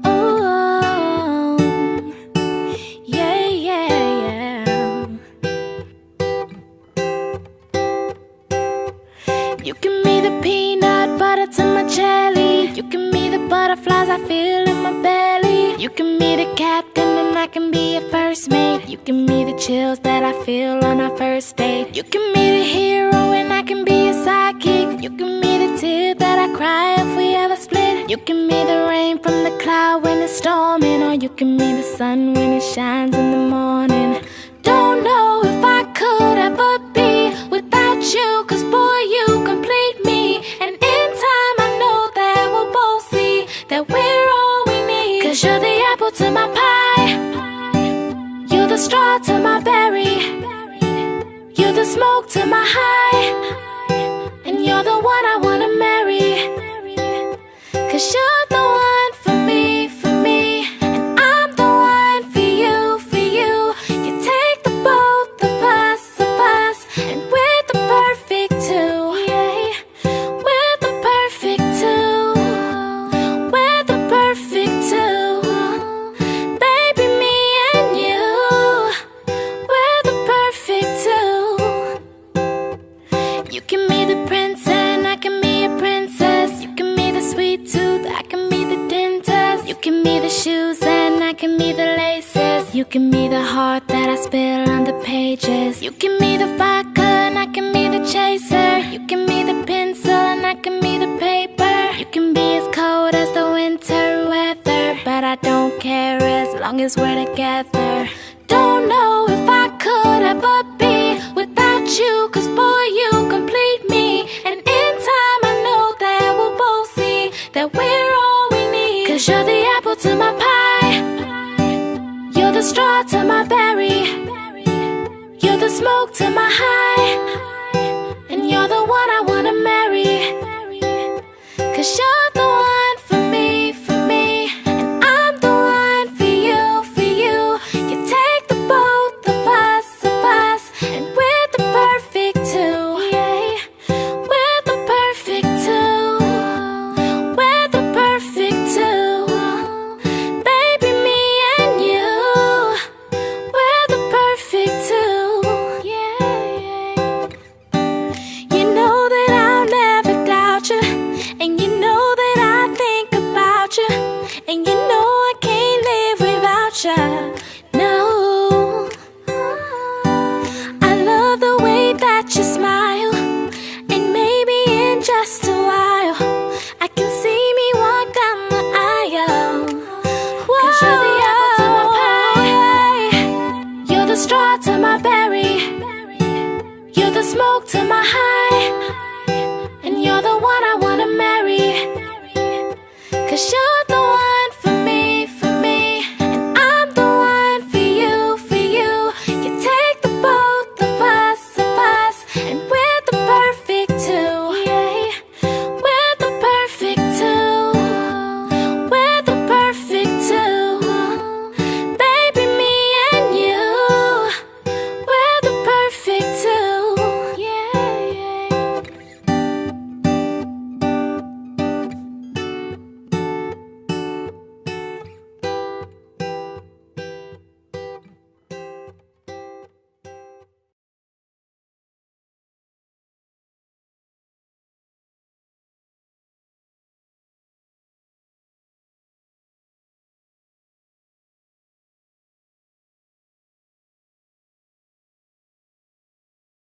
Oh, yeah, yeah, yeah. You give me the peanut butter to my jelly. You give me the butterflies I feel in my belly. You give me the captain and I can be your first mate. You give me the chills that I feel on our first date. You give me the hero and I can be your sidekick. You give me the tear that I cry if we ever split. You give me the rain from the cloud when it's storming, or you give me the sun when it shines in the morning. Don't know if I could ever be without you, 'cause boy, you complete me. And in time I know that we'll both see that we're all we need. 'Cause you're the apple to my pie, you're the straw to my berry, you're the smoke to my high, and you're the one I wanna marry. 'Cause you're the one for me, and I'm the one for you, for you. You take the both of us, and we're the perfect two. Yeah, we're the perfect two. We're the perfect two. Baby, me and you, we're the perfect two. You give me the prince and I can be a princess. You give me the sweet tooth, I can be the dentist. You give me the shoes and I can be the laces. You give me the heart that I spill on the pages. You give me the vodka and I can be the chaser. You give me the pencil and I can be the paper. You can be as cold as the winter weather, but I don't care as long as we're together. Don't know if I could ever be without you, 'cause boy, you complete me. And in time I know that we'll both see that we're all we need. 'Cause you're the apple to my pie, you're the straw to my berry, you're the smoke to my high, and you're the one I wanna marry. 'Cause you're